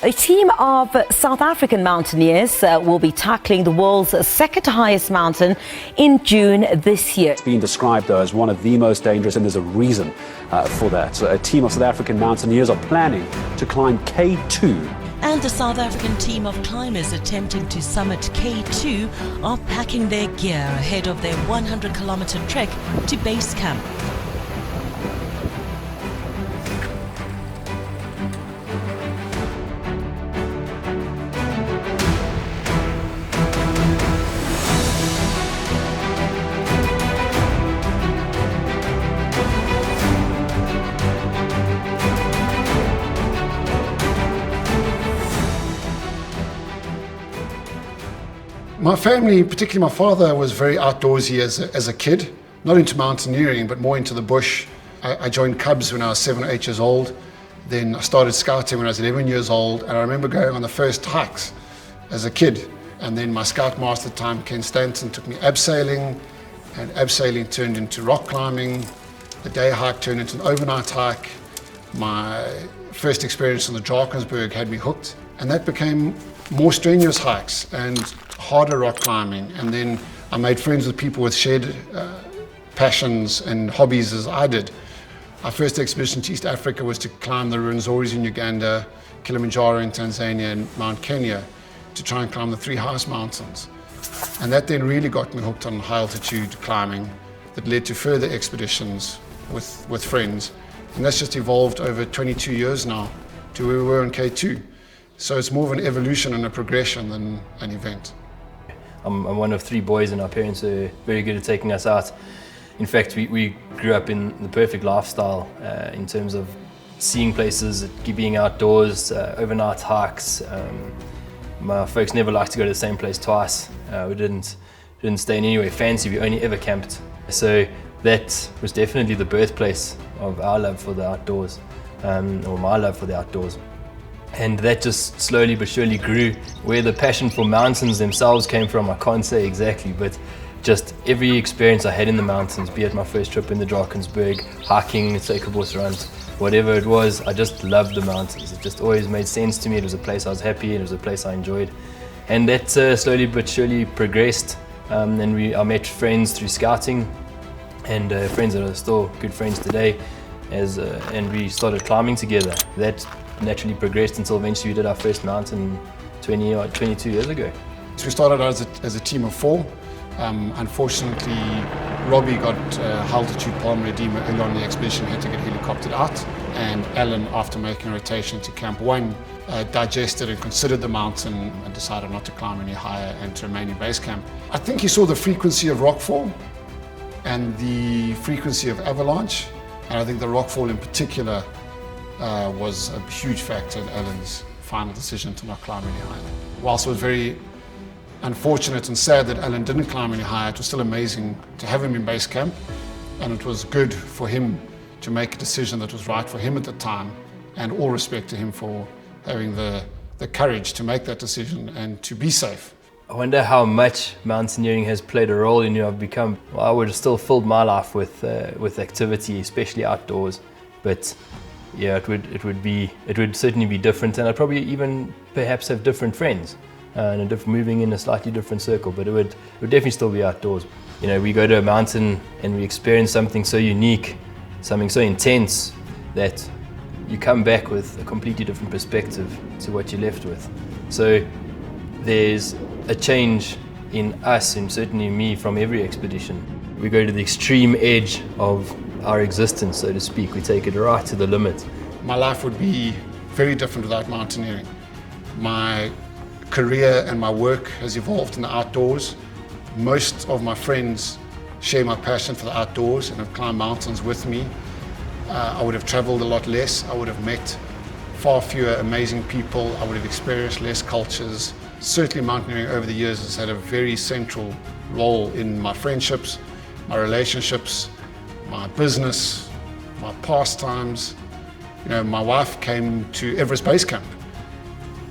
A team of South African mountaineers will be tackling the world's second highest mountain in June this year. It's been described, though, as one of the most dangerous, and there's a reason for that. So a team of South African mountaineers are planning to climb K2. And the South African team of climbers attempting to summit K2 are packing their gear ahead of their 100-kilometer trek to base camp. My family, particularly my father, was very outdoorsy as a kid, not into mountaineering, but more into the bush. I joined Cubs when I was 7 or 8 years old. Then I started scouting when I was 11 years old, and I remember going on the first hikes as a kid. And then my scoutmaster at the time, Ken Stanton, took me abseiling, and abseiling turned into rock climbing. The day hike turned into an overnight hike. My first experience on the Drakensberg had me hooked, and that became more strenuous hikes and harder rock climbing. And then I made friends with people with shared passions and hobbies as I did. Our first expedition to East Africa was to climb the Rwenzoris in Uganda, Kilimanjaro in Tanzania, and Mount Kenya to try and climb the 3 highest mountains. And that then really got me hooked on high altitude climbing that led to further expeditions with friends. And that's just evolved over 22 years now to where we were on K2. So it's more of an evolution and a progression than an event. I'm one of 3 boys, and our parents are very good at taking us out. In fact, we grew up in the perfect lifestyle in terms of seeing places, being outdoors, overnight hikes. My folks never liked to go to the same place twice. We didn't stay in anywhere fancy. We only ever camped. So that was definitely the birthplace of our love for the outdoors, or my love for the outdoors. And that just slowly but surely grew. Where the passion for mountains themselves came from, I can't say exactly, but just every experience I had in the mountains, be it my first trip in the Drakensberg, hiking, Suikerbosrand, whatever it was, I just loved the mountains. It just always made sense to me. It was a place I was happy, it was a place I enjoyed. And that slowly but surely progressed. And I met friends through scouting, and friends that are still good friends today, and we started climbing together. That naturally progressed until eventually we did our first mountain 22 years ago. So we started out as a team of 4. Unfortunately, Robbie got high altitude pulmonary edema early on in the expedition, had to get helicoptered out. And Alan, after making a rotation to Camp 1, digested and considered the mountain and decided not to climb any higher and to remain in base camp. I think he saw the frequency of rockfall and the frequency of avalanche. And I think the rockfall in particular was a huge factor in Alan's final decision to not climb any higher. Whilst it was very unfortunate and sad that Alan didn't climb any higher, it was still amazing to have him in base camp, and it was good for him to make a decision that was right for him at the time, and all respect to him for having the courage to make that decision and to be safe. I wonder how much mountaineering has played a role in who I've become. Well, I would have still filled my life with activity, especially outdoors, but yeah, it would certainly be different, and I'd probably even perhaps have different friends, and moving in a slightly different circle, but it would definitely still be outdoors. You know, we go to a mountain and we experience something so unique, something so intense, that you come back with a completely different perspective to what you're left with. So there's a change in us, and certainly me, from every expedition. We go to the extreme edge of our existence, so to speak. We take it right to the limit. My life would be very different without mountaineering. My career and my work has evolved in the outdoors. Most of my friends share my passion for the outdoors and have climbed mountains with me. I would have traveled a lot less. I would have met far fewer amazing people. I would have experienced less cultures. Certainly mountaineering over the years has had a very central role in my friendships, my relationships, my business, my pastimes. You know, my wife came to Everest Base Camp.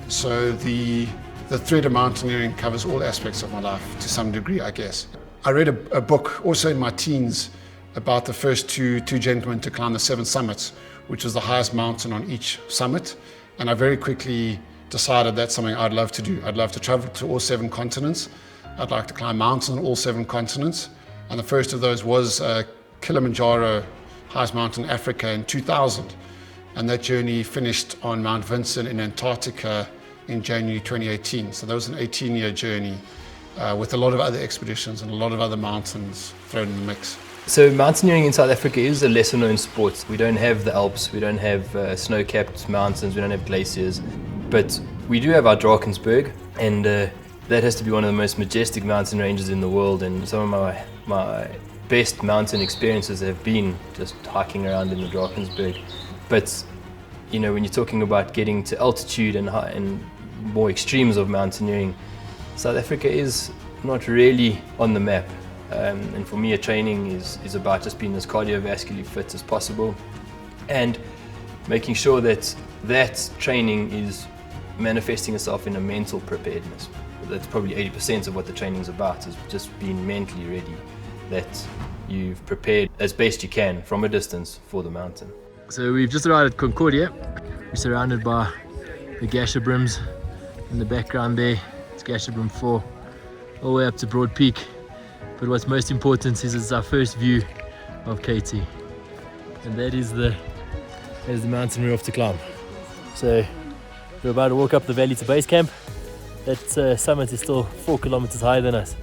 So the thread of mountaineering covers all aspects of my life to some degree, I guess. I read a book also in my teens about the first two gentlemen to climb the 7 summits, which was the highest mountain on each summit. And I very quickly decided that's something I'd love to do. I'd love to travel to all 7 continents. I'd like to climb mountains on all 7 continents. And the first of those was Kilimanjaro, highest mountain in Africa, in 2000. And that journey finished on Mount Vincent in Antarctica in January 2018. So that was an 18-year journey with a lot of other expeditions and a lot of other mountains thrown in the mix. So mountaineering in South Africa is a lesser known sport. We don't have the Alps, we don't have snow-capped mountains, we don't have glaciers, but we do have our Drakensberg, and that has to be one of the most majestic mountain ranges in the world, and some of my best mountain experiences have been just hiking around in the Drakensberg. But you know, when you're talking about getting to altitude and more extremes of mountaineering, South Africa is not really on the map. And for me, training is about just being as cardiovascularly fit as possible and making sure that that training is manifesting itself in a mental preparedness. That's probably 80% of what the training is about, is just being mentally ready, that you've prepared as best you can from a distance for the mountain. So we've just arrived at Concordia. We're surrounded by the Gasherbrums in the background there. It's Gasherbrum 4, all the way up to Broad Peak. But what's most important is it's our first view of KT. And that is the mountain we're off to climb. So we're about to walk up the valley to base camp. That summit is still 4 kilometers higher than us.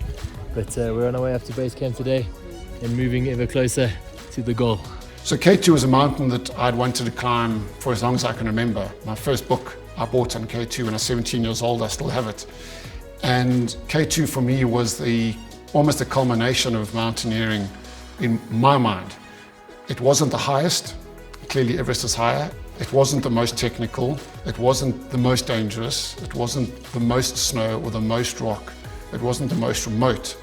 But we're on our way up to base camp today and moving ever closer to the goal. So K2 was a mountain that I'd wanted to climb for as long as I can remember. My first book I bought on K2 when I was 17 years old, I still have it. And K2 for me was almost the culmination of mountaineering in my mind. It wasn't the highest, clearly Everest is higher. It wasn't the most technical, it wasn't the most dangerous, it wasn't the most snow or the most rock, it wasn't the most remote.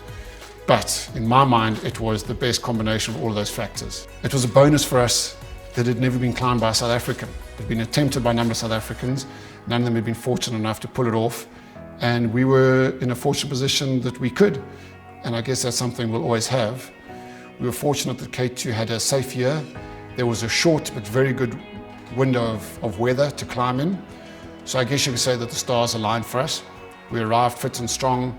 But in my mind, it was the best combination of all of those factors. It was a bonus for us that it had never been climbed by a South African. It had been attempted by a number of South Africans, none of them had been fortunate enough to pull it off, and we were in a fortunate position that we could. And I guess that's something we'll always have. We were fortunate that K2 had a safe year. There was a short but very good window of weather to climb in. So I guess you could say that the stars aligned for us. We arrived fit and strong.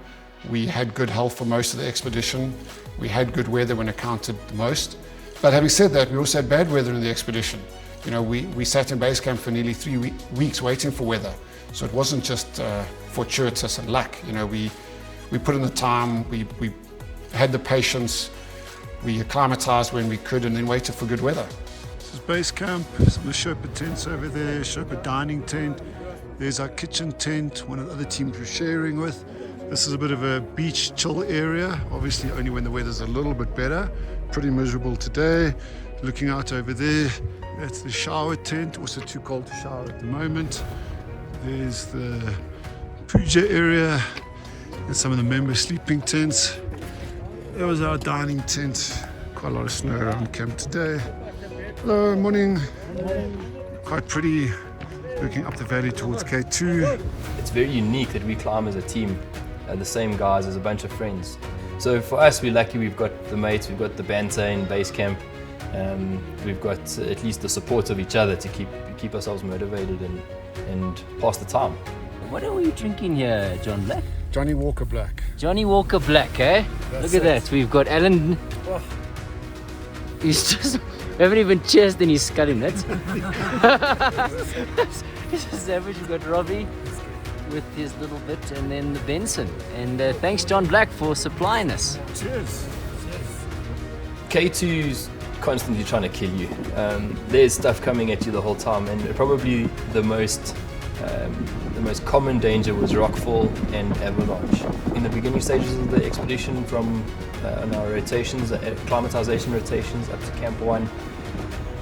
We had good health for most of the expedition. We had good weather when it counted the most. But having said that, we also had bad weather in the expedition. You know, we sat in base camp for nearly 3 weeks waiting for weather. So it wasn't just fortuitous and luck. You know, we put in the time, we had the patience, we acclimatized when we could, and then waited for good weather. This is base camp, some of the Sherpa tents over there, Sherpa dining tent. There's our kitchen tent, one of the other teams we're sharing with. This is a bit of a beach chill area, obviously only when the weather's a little bit better. Pretty miserable today. Looking out over there, that's the shower tent, also too cold to shower at the moment. There's the puja area and some of the member sleeping tents. There was our dining tent. Quite a lot of snow around camp today. Hello, morning. Quite pretty, looking up the valley towards K2. It's very unique that we climb as a team, the same guys as a bunch of friends. So for us, we're lucky we've got the mates, we've got the banter in base camp. We've got at least the support of each other to keep ourselves motivated and pass the time. What are we drinking here, John Black? Johnny Walker Black. Johnny Walker Black, eh? Look at that. We've got Alan. He's just, we haven't even cheersed and he's sculling that. It's a savage. We've got Robbie with his little bit, and then the Benson. And thanks, John Black, for supplying us. Cheers. K2's constantly trying to kill you. There's stuff coming at you the whole time, and probably the most common danger was rockfall and avalanche. In the beginning stages of the expedition, from on our rotations, acclimatization rotations up to Camp 1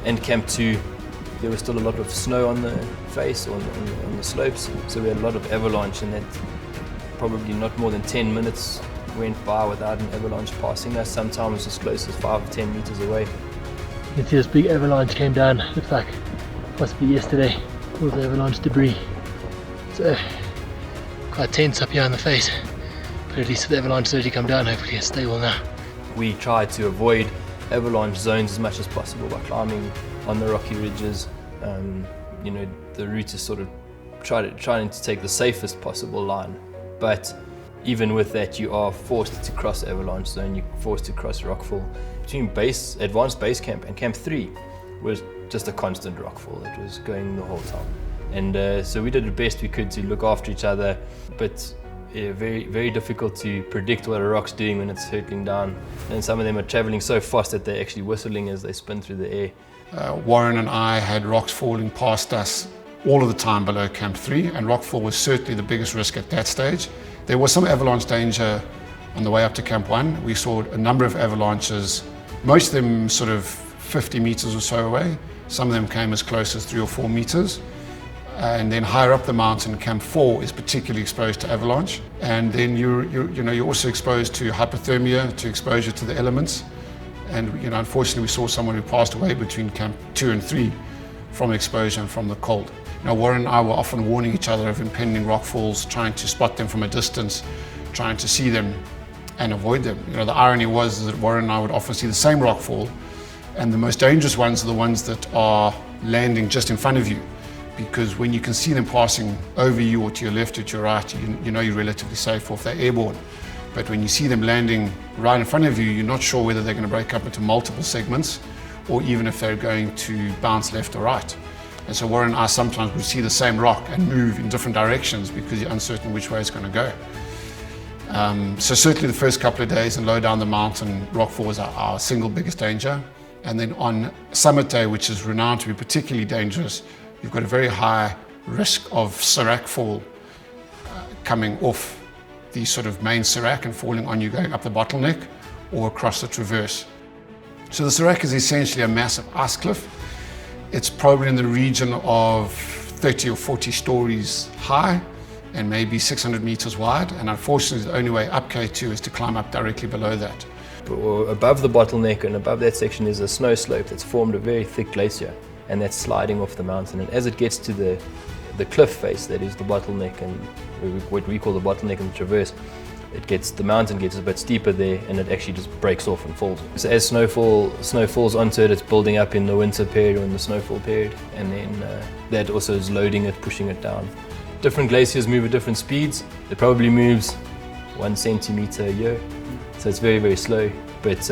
and Camp 2, there was still a lot of snow on the face, on the slopes, so we had a lot of avalanche, and that probably not more than 10 minutes went by without an avalanche passing us, sometimes as close as 5 or 10 meters away. You can see this big avalanche came down, looks like possibly yesterday, all the avalanche debris. So quite tense up here on the face, but at least the avalanche has already come down, hopefully it's stable now. We tried to avoid avalanche zones as much as possible by climbing on the rocky ridges. You know, the route is sort of trying to take the safest possible line. But even with that, you are forced to cross avalanche zone, you're forced to cross rockfall. Between advanced base camp and camp 3 was just a constant rockfall. It was going the whole time. And so we did the best we could to look after each other, but very, very difficult to predict what a rock's doing when it's hurtling down. And some of them are traveling so fast that they're actually whistling as they spin through the air. Warren and I had rocks falling past us all of the time below Camp 3, and rockfall was certainly the biggest risk at that stage. There was some avalanche danger on the way up to Camp 1. We saw a number of avalanches, most of them sort of 50 meters or so away. Some of them came as close as 3 or 4 meters. And then higher up the mountain, Camp 4 is particularly exposed to avalanche. And then you're also exposed to hypothermia, to exposure to the elements. And unfortunately, we saw someone who passed away between Camp 2 and 3 from exposure and from the cold. Warren and I were often warning each other of impending rockfalls, trying to spot them from a distance, trying to see them and avoid them. The irony was that Warren and I would often see the same rockfall, and the most dangerous ones are the ones that are landing just in front of you, because when you can see them passing over you or to your left or to your right, you know you're relatively safe, or if they're airborne. But when you see them landing right in front of you, you're not sure whether they're going to break up into multiple segments, or even if they're going to bounce left or right. And so Warren and I sometimes would see the same rock and move in different directions because you're uncertain which way it's going to go. So certainly the first couple of days and low down the mountain, rockfall was our single biggest danger. And then on summit day, which is renowned to be particularly dangerous, you've got a very high risk of serac fall coming off the sort of main serac and falling on you going up the bottleneck or across the traverse. So the serac is essentially a massive ice cliff. It's probably in the region of 30 or 40 stories high and maybe 600 meters wide. And unfortunately, the only way up K2 is to climb up directly below that. Above the bottleneck and above that section is a snow slope that's formed a very thick glacier, and that's sliding off the mountain. And as it gets to the cliff face, that is the bottleneck, and what we call the bottleneck and the traverse, the mountain gets a bit steeper there, and it actually just breaks off and falls. So as snow falls onto it, it's building up in the winter period or in the snowfall period, and then that also is loading it, pushing it down. Different glaciers move at different speeds. It probably moves 1 centimeter a year, so it's very, very slow, but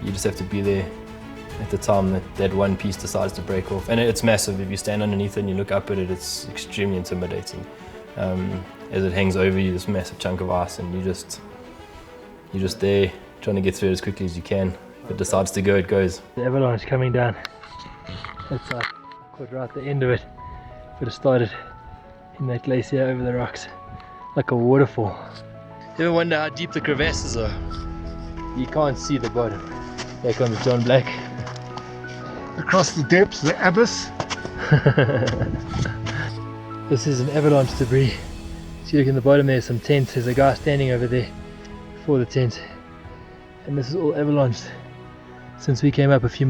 you just have to be there at the time that one piece decides to break off. And it's massive. If you stand underneath it and you look up at it, it's extremely intimidating. As it hangs over you, this massive chunk of ice, and you're just there trying to get through it as quickly as you can. If it decides to go, it goes. The avalanche coming down. It's like quite right at the end of it, but it started in that glacier over the rocks, like a waterfall. You ever wonder how deep the crevasses are? You can't see the bottom. There comes John Black. Across the depths, the abyss. This is an avalanche debris. See, look in the bottom, there's some tents. There's a guy standing over there before the tent. And this is all avalanched since we came up a few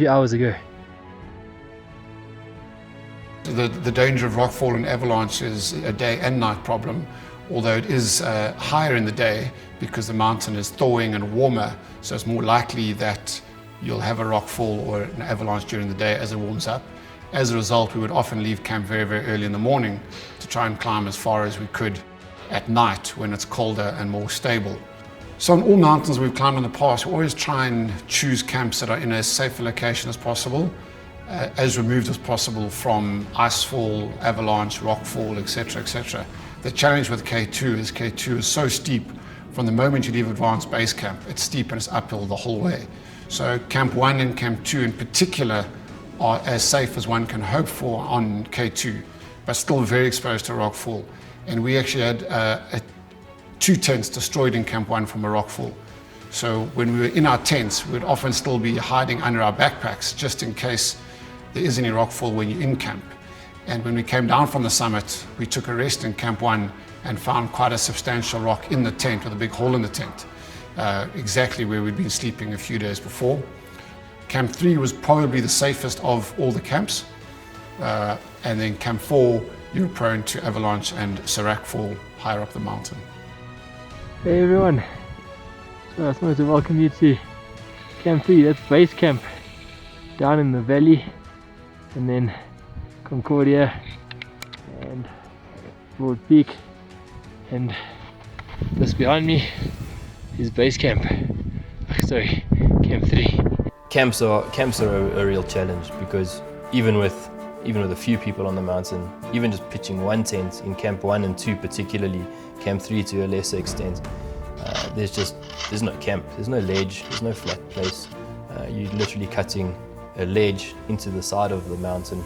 hours ago. The danger of rockfall and avalanche is a day and night problem, although it is higher in the day because the mountain is thawing and warmer, so it's more likely that you'll have a rockfall or an avalanche during the day as it warms up. As a result, we would often leave camp very, very early in the morning to try and climb as far as we could at night when it's colder and more stable. So on all mountains we've climbed in the past, we always try and choose camps that are in as safe a location as possible, as removed as possible from icefall, avalanche, rockfall, etc., etc. The challenge with K2 is so steep. From the moment you leave advanced base camp, it's steep and it's uphill the whole way. So Camp 1 and Camp 2 in particular are as safe as one can hope for on K2, but still very exposed to rockfall. And we actually had 2 tents destroyed in Camp 1 from a rockfall. So when we were in our tents, we'd often still be hiding under our backpacks just in case there is any rockfall when you're in camp. And when we came down from the summit, we took a rest in Camp 1 and found quite a substantial rock in the tent with a big hole in the tent, exactly where we'd been sleeping a few days before. Camp 3 was probably the safest of all the camps. And then Camp 4, you were prone to avalanche and serac fall higher up the mountain. Hey everyone, so I just wanted to welcome you to Camp 3, that's base camp, down in the valley, and then Concordia and Broad Peak, and this behind me is base camp. Sorry, camp 3. Camps are a real challenge, because even with a few people on the mountain, even just pitching one tent in camp 1 and 2 particularly, camp 3 to a lesser extent, there's no camp, there's no ledge, there's no flat place. You're literally cutting a ledge into the side of the mountain,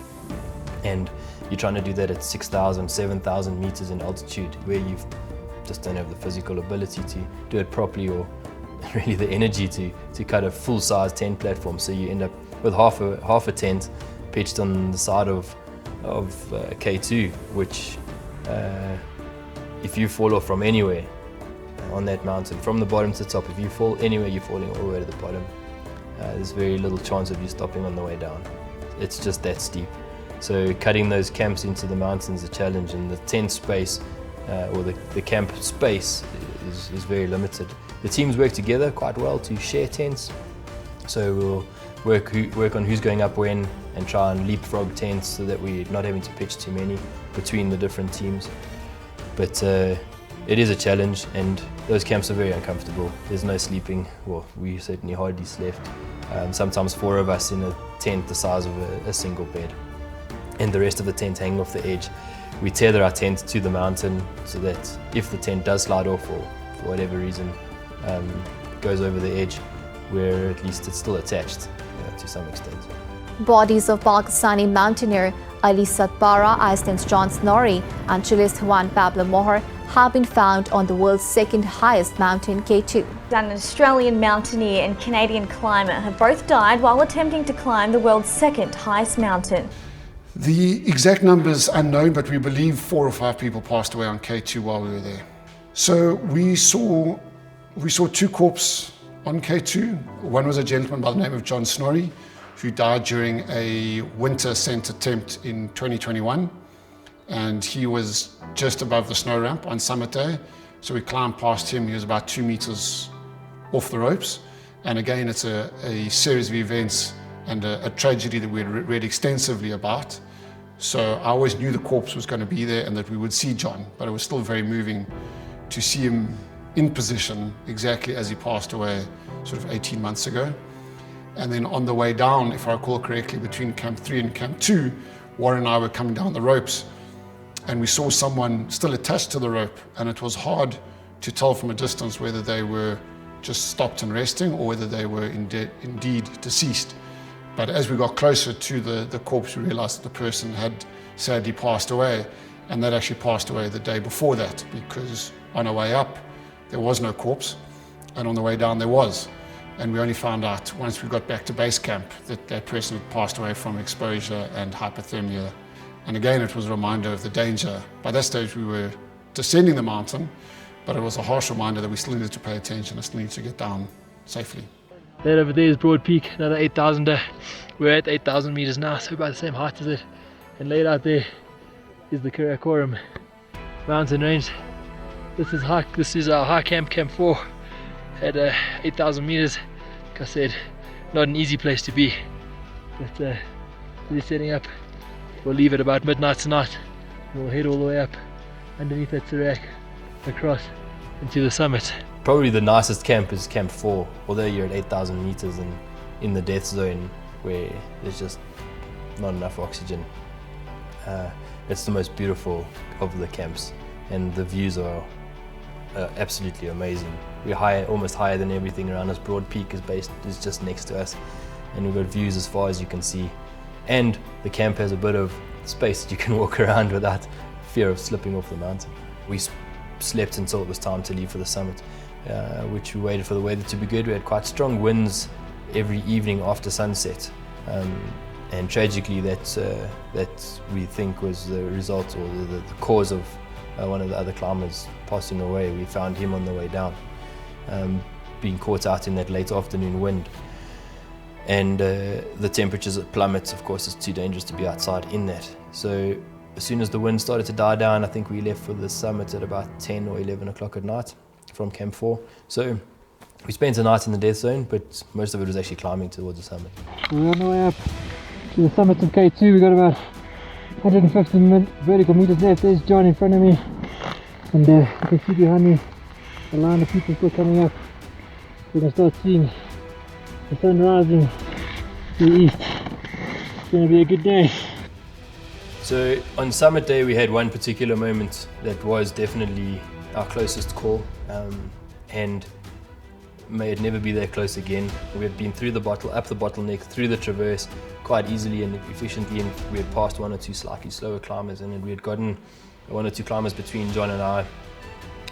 and you're trying to do that at 6,000, 7,000 meters in altitude, where you just don't have the physical ability to do it properly, or really the energy to cut a full-size tent platform. So you end up with half a tent pitched on the side of K2, which if you fall off from anywhere on that mountain, from the bottom to the top, if you fall anywhere, you're falling all the way to the bottom. There's very little chance of you stopping on the way down. It's just that steep. So cutting those camps into the mountains is a challenge, and the tent space, or the camp space, is very limited. The teams work together quite well to share tents, so we'll work on who's going up when, and try and leapfrog tents so that we're not having to pitch too many between the different teams. But it is a challenge, and those camps are very uncomfortable. There's no sleeping. Well, we certainly hardly slept. Sometimes 4 of us in a tent the size of a single bed, and the rest of the tent hanging off the edge. We tether our tent to the mountain so that if the tent does slide off, or for whatever reason goes over the edge, where at least it's still attached to some extent. Bodies of Pakistani mountaineer Ali Satbara, Iceland's John Snorri, and Chile's Juan Pablo Mohr have been found on the world's second highest mountain, K2. An Australian mountaineer and Canadian climber have both died while attempting to climb the world's second highest mountain. The exact numbers unknown, but we believe 4 or 5 people passed away on K2 while we were there. So we saw 2 corpses on K2. One was a gentleman by the name of John Snorri, who died during a winter ascent attempt in 2021. And he was just above the snow ramp on summit day. So we climbed past him. He was about 2 meters off the ropes. And again, it's a series of events and a tragedy that we had read extensively about. So I always knew the corpse was going to be there and that we would see John, but it was still very moving to see him in position exactly as he passed away sort of 18 months ago. And then on the way down, if I recall correctly, between Camp 3 and Camp 2, Warren and I were coming down the ropes, and we saw someone still attached to the rope, and it was hard to tell from a distance whether they were just stopped and resting or whether they were indeed deceased. But as we got closer to the corpse, we realized that the person had sadly passed away, and they'd actually passed away the day before that, because on our way up, there was no corpse, and on the way down, there was. And we only found out once we got back to base camp that that person had passed away from exposure and hypothermia. And again, it was a reminder of the danger. By that stage, we were descending the mountain, but it was a harsh reminder that we still needed to pay attention and still needed to get down safely. That over there is Broad Peak, another 8,000. We're at 8,000 meters now, so about the same height as it. And laid out there is the Karakoram mountain range. This is our high camp, Camp 4, at 8,000 meters. Like I said, not an easy place to be. But we're setting up. We'll leave at about midnight tonight, and we'll head all the way up underneath that Serac, across into the summit. Probably the nicest camp is Camp 4, although you're at 8,000 meters and in the death zone where there's just not enough oxygen. It's the most beautiful of the camps, and the views are absolutely amazing. We're higher, almost higher than everything around us. Broad Peak is just next to us, and we've got views as far as you can see. And the camp has a bit of space that you can walk around without fear of slipping off the mountain. We slept until it was time to leave for the summit, which we waited for the weather to be good. We had quite strong winds every evening after sunset, and tragically that we think was the result, or the cause of one of the other climbers passing away. We found him on the way down, being caught out in that late afternoon wind. And the temperatures plummet. Of course, it's too dangerous to be outside in that. So as soon as the wind started to die down, I think we left for the summit at about 10 or 11 o'clock at night from Camp 4. So we spent a night in the death zone, but most of it was actually climbing towards the summit. We're on the way up to the summit of K2. We've got about 150 vertical meters left. There's John in front of me, and you can see behind me a line of people still coming up. We're going to start seeing the sun rising to the east. It's going to be a good day. So on summit day we had one particular moment that was definitely our closest call, and may it never be that close again. We had been through the bottle, up the bottleneck, through the traverse quite easily and efficiently, and we had passed one or two slightly slower climbers, and we had gotten one or two climbers between John and I,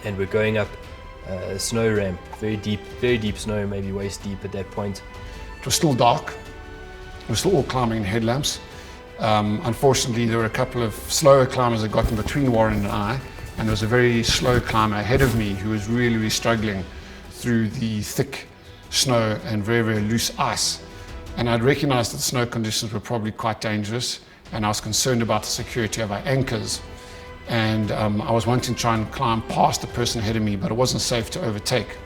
and we're going up a snow ramp, very deep snow, maybe waist deep at that point. It was still dark. We were still all climbing in headlamps. Unfortunately, there were a couple of slower climbers that got in between Warren and I, and there was a very slow climber ahead of me who was really struggling through the thick snow and very loose ice. And I'd recognized that the snow conditions were probably quite dangerous, and I was concerned about the security of our anchors. And I was wanting to try and climb past the person ahead of me, but it wasn't safe to overtake.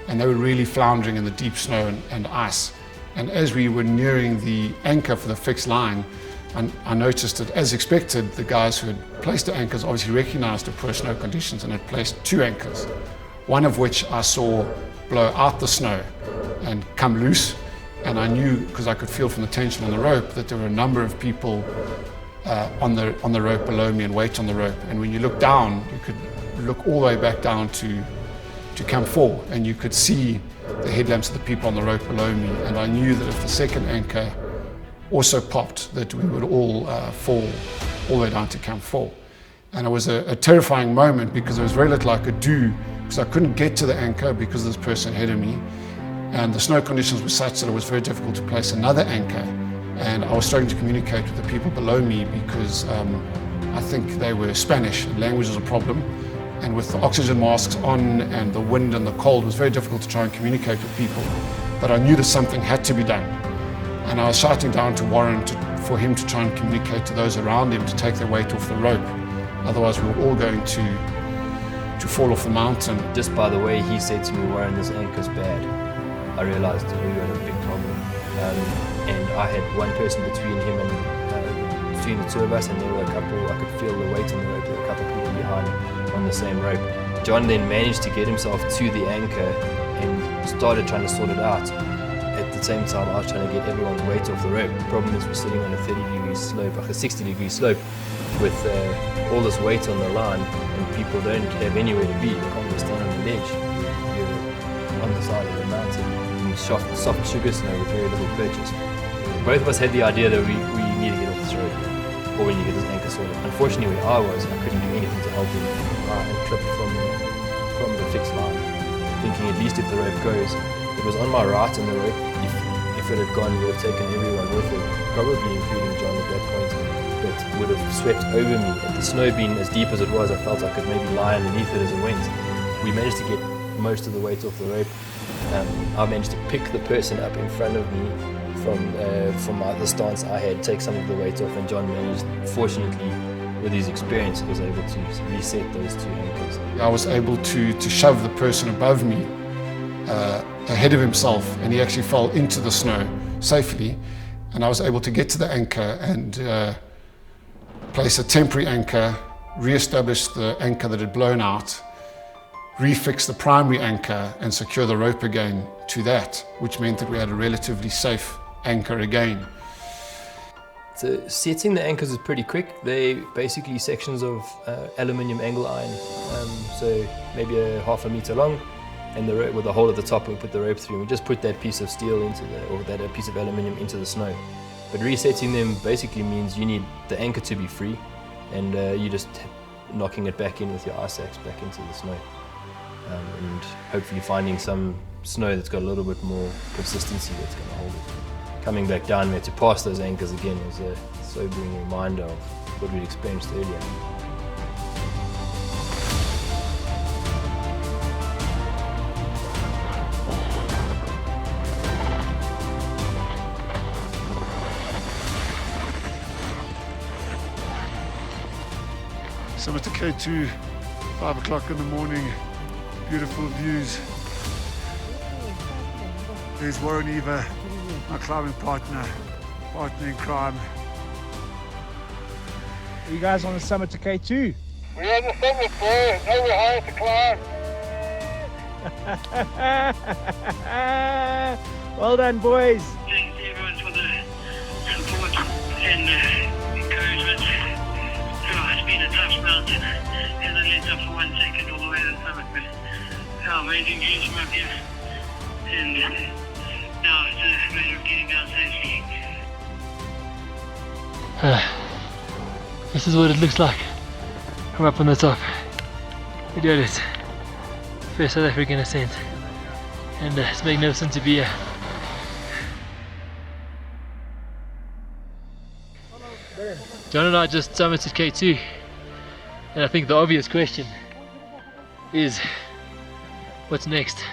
And they were really floundering in the deep snow and ice. And as we were nearing the anchor for the fixed line, I noticed that, as expected, the guys who had placed the anchors obviously recognized the poor snow conditions and had placed two anchors, one of which I saw blow out the snow and come loose. And I knew, because I could feel from the tension on the rope, that there were a number of people on the rope below me and wait on the rope. And when you look down, you could look all the way back down to Camp 4, and you could see the headlamps of the people on the rope below me. And I knew that if the second anchor also popped, that we would all fall all the way down to Camp 4. And it was a terrifying moment, because there was very little I could do, because I couldn't get to the anchor because of this person ahead of me. And the snow conditions were such that it was very difficult to place another anchor. And I was starting to communicate with the people below me, because I think they were Spanish and language was a problem. And with the oxygen masks on and the wind and the cold, it was very difficult to try and communicate with people. But I knew that something had to be done. And I was shouting down to Warren for him to try and communicate to those around him to take their weight off the rope. Otherwise we were all going to fall off the mountain. Just by the way he said to me, Warren, this anchor's bad, I realized that we were in a big problem. And I had one person between him and between the two of us, and there were a couple, I could feel the weight on the rope, there were a couple of people behind on the same rope. John then managed to get himself to the anchor and started trying to sort it out. At the same time, I was trying to get everyone's weight off the rope. The problem is we're sitting on a 30-degree slope, like a 60-degree slope, with all this weight on the line, and people don't have anywhere to be. They can't just stand on the ledge. You're on the side of the mountain, in soft sugar snow with very little purchase. Both of us had the idea that we need to get off this rope, or we need to get this anchor sorted. Unfortunately, where I was, I couldn't do anything to help him. I had tripped from the fixed line, thinking at least if the rope goes. It was on my right in the rope. If it had gone, we would have taken everyone with it, probably including John at that point, but would have swept over me. At the snow being as deep as it was, I felt I could maybe lie underneath it as it went. We managed to get most of the weight off the rope. I managed to pick the person up in front of me from the stance I had, take some of the weight off, and John managed, fortunately, with his experience, was able to reset those two anchors. I was able to shove the person above me ahead of himself, and he actually fell into the snow safely, and I was able to get to the anchor and place a temporary anchor, re-establish the anchor that had blown out, refix the primary anchor and secure the rope again to that, which meant that we had a relatively safe anchor again. So setting the anchors is pretty quick. They're basically sections of aluminium angle iron, so maybe a half a meter long, and the rope with a hole at the top we put the rope through. We just put that piece of steel or that piece of aluminium into the snow. But resetting them basically means you need the anchor to be free, and you just knocking it back in with your ice axe back into the snow, and hopefully finding some snow that's got a little bit more consistency that's going to hold it. Coming back down, we had to pass those anchors again. It was a sobering reminder of what we'd experienced earlier. Summit to K2, 5 o'clock in the morning, beautiful views. There's Warren Eva, my climbing partner in crime. Are you guys on the summit to K2? We're on the summit, bro. Now we're higher to climb. Well done, boys. Thanks everyone for the support and encouragement. It's been a tough mountain. Hasn't let up for 1 second all the way to the summit, but amazing views from up here. And now it's a matter of getting down safely. This is what it looks like from up on the top. We did it. First South African ascent. And it's magnificent to be here. John and I just summited K2. And I think the obvious question is, what's next?